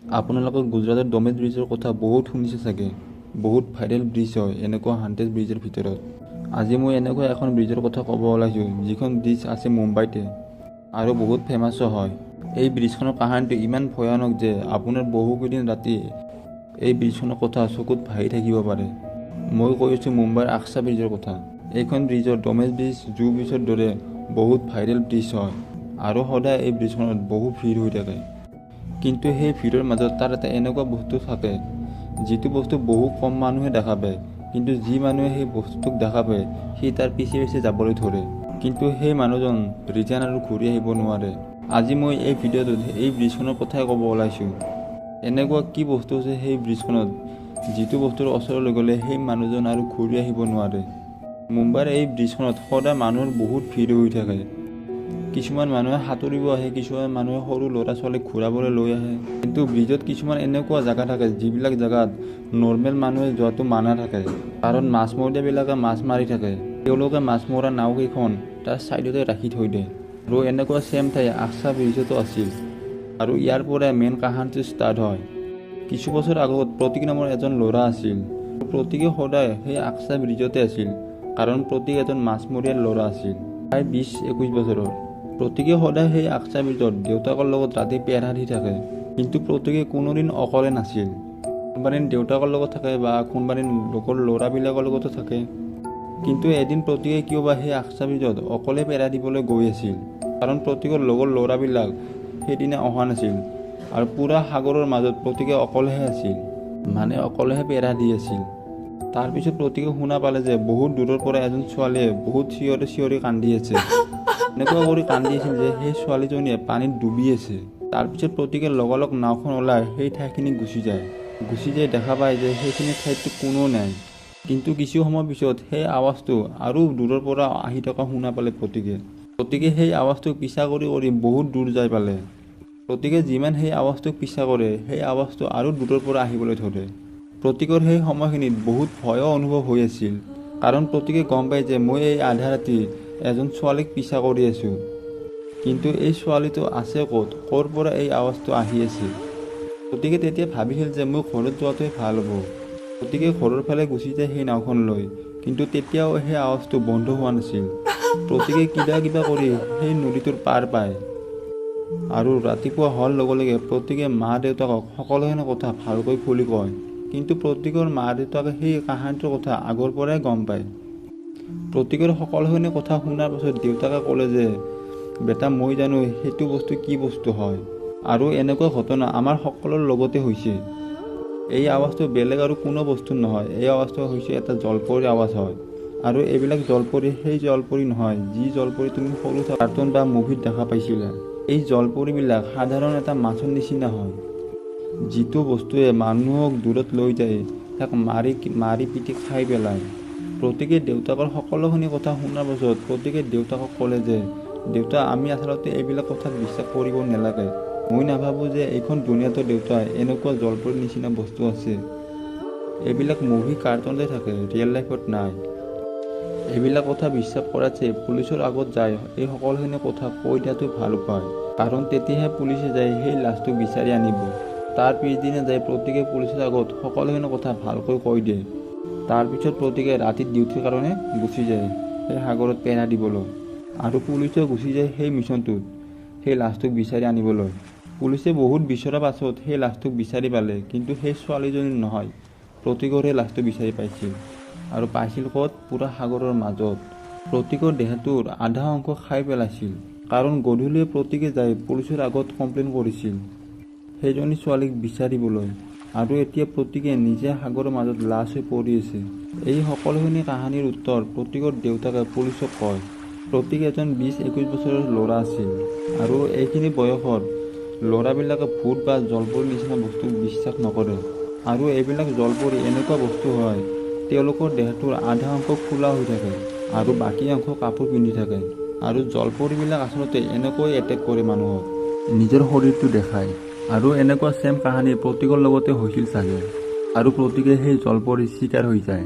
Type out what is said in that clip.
আপোনালোকৰ গুজৰাটৰ ডমেজ ব্ৰিজৰ কথা বহুত শুনিছে চাগে। বহুত ভাইৰেল ব্ৰিজ হয় এনেকুৱা 100 ব্ৰিজৰ ভিতৰত। আজি মই এনেকুৱা এখন ব্ৰিজৰ কথা ক'ব ওলাইছোঁ যিখন ব্ৰিজ আছে মুম্বাইতে আৰু বহুত ফেমাছো হয়। এই ব্ৰিজখনৰ কাহিনীটো ইমান ভয়ানক যে আপোনাৰ বহুকেইদিন ৰাতি এই ব্ৰিজখনৰ কথা চকুত ভাহি থাকিব পাৰে। মই কৈ আছোঁ মুম্বাইৰ আকছা ব্ৰিজৰ কথা। এইখন ব্ৰিজৰ ডমেজ ব্ৰিজ জু ব্ৰিজৰ দৰে বহুত ভাইৰেল ব্ৰিজ হয় আৰু সদায় এই ব্ৰিজখনত বহু ভিৰ হৈ থাকে। কিন্তু সেই ভিৰৰ মাজত তাৰ এটা এনেকুৱা বস্তু থাকে যিটো বস্তু বহু কম মানুহে দেখা পায়, কিন্তু যি মানুহে সেই বস্তুটোক দেখা পায় সি তাৰ পিছে পিছে যাবলৈ ধৰে, কিন্তু সেই মানুহজন ৰিটাৰ্ণ আৰু ঘূৰি আহিব নোৱাৰে। আজি মই এই ভিডিঅ'টোত এই ব্ৰিজখনৰ কথাই ক'ব ওলাইছোঁ। এনেকুৱা কি বস্তু আছে সেই ব্ৰিজখনত যিটো বস্তুৰ ওচৰলৈ গ'লে সেই মানুহজন আৰু ঘূৰি আহিব নোৱাৰে। মুম্বাইৰ এই ব্ৰিজখনত সদায় মানুহৰ বহুত ভিৰ হৈ থাকে। কিছুমান মানুহে সাঁতুৰিব আহে, কিছুমান মানুহে সৰু ল'ৰা ছোৱালীক ঘূৰাবলৈ লৈ আহে। কিন্তু ব্ৰিজত কিছুমান এনেকুৱা জেগা থাকে যিবিলাক জেগাত নৰ্মেল মানুহে যোৱাটো মানা থাকে, কাৰণ মাছমৰীয়াবিলাকে মাছ মাৰি থাকে। তেওঁলোকে মাছ মৰা নাওকেইখন তাৰ ছাইডতে ৰাখি থৈ দিয়ে। আৰু এনেকুৱা ছেম ঠাই আকছা ব্ৰিজতো আছিল আৰু ইয়াৰ পৰাই মেইন কাহিনীটো ষ্টাৰ্ট হয়। কিছু বছৰ আগত প্ৰতীক নামৰ এজন ল'ৰা আছিল। প্ৰতীকে সদায় সেই আকছা ব্ৰিজতে আছিল, কাৰণ প্ৰতীক এজন মাছমৰীয়াৰ ল'ৰা আছিল, প্ৰায় 20-21 বছৰৰ। প্ৰতীকে সদায় সেই আকছা ব্ৰিজত দেউতাকৰ লগত ৰাতি পেৰা দি থাকে, কিন্তু প্ৰতীকে কোনোদিন অকলে নাছিল। কোনোবাদিন দেউতাকৰ লগত থাকে বা কোনোবাদিন লোকৰ ল'ৰাবিলাকৰ লগতো থাকে। কিন্তু এদিন প্ৰতীকে কিয়বা সেই আকছা ব্ৰিজত অকলে পেৰা দিবলৈ গৈ আছিল, কাৰণ প্ৰতীকৰ লগৰ ল'ৰাবিলাক সেইদিনা অহা নাছিল আৰু পুৰা সাগৰৰ মাজত প্ৰতীকে অকলেহে আছিল, মানে অকলেহে পেৰা দি আছিল। তাৰপিছত প্ৰতীকে শুনা পালে যে বহুত দূৰৰ পৰা এজন ছোৱালীয়ে বহুত চিঞৰি চিঞৰি কান্দি আছে। এনেকুৱা কৰি কান্দি আছিল যে সেই ছোৱালীজনীয়ে পানীত ডুবি আছে। তাৰপিছত প্ৰতীকে লগালগ নাওখন ওলাই সেই ঠাইখিনি গুচি যায় দেখা পায় যে সেইখিনি ঠাইততো কোনো নাই। কিন্তু কিছু সময় পিছত সেই আৱাজটো আৰু দূৰৰ পৰা আহি থকা শুনা পালে প্ৰতীকে সেই আৱাজটোক পিছা কৰি বহুত দূৰ যাই পালে। প্ৰতীকে যিমান সেই আৱাজটোক পিছা কৰে সেই আৱাজটো আৰু দূৰৰ পৰা আহিবলৈ ধৰে। প্ৰতীকৰ সেই সময়খিনিত বহুত ভয়ো অনুভৱ হৈ আছিল, কাৰণ প্ৰতীকে গম পায় যে মই এই আধা ৰাতি এজন ছোৱালীক পিছা কৰি আছোঁ, কিন্তু এই ছোৱালীটো আছে ক'ৰ পৰা এই আৱাজটো আহি আছে। প্ৰতীকে তেতিয়া ভাবিছিল যে মই ঘৰত যোৱাটোৱে ভাল হ'ব। প্ৰতীকে ঘৰৰ ফালে গুচি যায় সেই নাওখন লৈ, কিন্তু তেতিয়াও সেই আৱাজটো বন্ধ হোৱা নাছিল। প্ৰতীকে কিবা কৰি সেই নদীটোৰ পাৰ পায় আৰু ৰাতিপুৱা হোৱাৰ লগে লগে প্ৰতীকে মা দেউতাকক সকলোখিনি কথা ভালকৈ খুলি কয়। কিন্তু প্ৰতীকৰ মা দেউতাকে সেই কাহিনীটোৰ কথা আগৰ পৰাই গম পায়। প্ৰতীকৰ সকলোখিনি কথা শুনাৰ পাছত দেউতাকে ক'লে যে বেটা, মই জানো সেইটো বস্তু কি বস্তু হয়, আৰু এনেকুৱা ঘটনা আমাৰ সকলোৰে লগতে হৈছে। এই আৱাজটো বেলেগ আৰু কোনো বস্তু নহয়, এই আৱাজটো হৈছে এটা জলপৰীৰ আৱাজ হয়। আৰু এইবিলাক জলপৰী সেই জলপৰী নহয় যি জলপৰী তুমি সৰু কাৰ্টুন বা মুভিত দেখা পাইছিলা। এই জলপৰীবিলাক সাধাৰণ এটা মাছৰ নিচিনা হয়, যিটো বস্তুৱে মানুহক দূৰত লৈ যায় তাক মাৰি পিটি খাই পেলায়। প্ৰতীকে দেউতাকৰ সকলোখিনি কথা শুনাৰ পাছত প্ৰতীকে দেউতাকক ক'লে যে দেউতা, আমি আচলতে এইবিলাক কথাত বিশ্বাস কৰিব নালাগে। মই নাভাবোঁ যে এইখন দুনিয়াতো দেউতা এনেকুৱা জলপৰীৰ নিচিনা বস্তু আছে। এইবিলাক মুভি কাৰ্টুনতে থাকে, ৰিয়েল লাইফত নাই। এইবিলাক কথা বিশ্বাস কৰাতছে পুলিচৰ আগত যায় এই সকলোখিনি কথা কৈ দিয়াটো ভাল উপায়, কাৰণ তেতিয়াহে পুলিচে যায় সেই লাছটো বিচাৰি আনিব। তাৰ পিছদিনা যায় প্ৰতীকে পুলিচৰ আগত সকলোখিনি কথা ভালকৈ কৈ দিয়ে। তাৰপিছত প্ৰতীকে ৰাতিত ডিউটিৰ কাৰণে গুচি যায় সেই সাগৰত পেৰা দিবলৈ, আৰু পুলিচেও গুচি যায় সেই মিছনটোত সেই লাছটোক বিচাৰি আনিবলৈ। পুলিচে বহুত বিচৰাৰ পাছত সেই লাছটোক বিচাৰি পালে, কিন্তু সেই ছোৱালীজনীৰ নহয়, প্ৰতীকৰহে লাছটো বিচাৰি পাইছিল। আৰু পাইছিল ক'ত? পুৰা সাগৰৰ মাজত। প্ৰতীকৰ দেহটোৰ আধা অংশ খাই পেলাইছিল, কাৰণ গধূলি প্ৰতীকে যাই পুলিচৰ আগত কমপ্লেইন কৰিছিল সেইজনী ছোৱালীক বিচাৰিবলৈ, আৰু এতিয়া প্ৰতীকে নিজে সাগৰৰ মাজত লাছ হৈ পৰি আছে। এই সকলোখিনি কাহিনীৰ উত্তৰ প্ৰতীকৰ দেউতাকে পুলিচক কয়। প্ৰতীক এজন 20-21 বছৰৰ ল'ৰা আছিল, আৰু এইখিনি বয়সত ল'ৰাবিলাকে ভূত বা জলপৰীৰ নিচিনা বস্তুক বিশ্বাস নকৰে। আৰু এইবিলাক জলপৰী এনেকুৱা বস্তু হয়, তেওঁলোকৰ দেহটোৰ আধা অংশ খোলা হৈ থাকে আৰু বাকী অংশ কাপোৰ পিন্ধি থাকে। আৰু জলপৰীবিলাক আচলতে এনেকৈ এটেক কৰে মানুহক, নিজৰ শৰীৰটো দেখায়। আৰু এনেকুৱা ছেম কাহিনী প্ৰতীকৰ লগতে হৈছিল চাগে, আৰু প্ৰতীকে সেই জলপৰীৰ চিকাৰ হৈ যায়।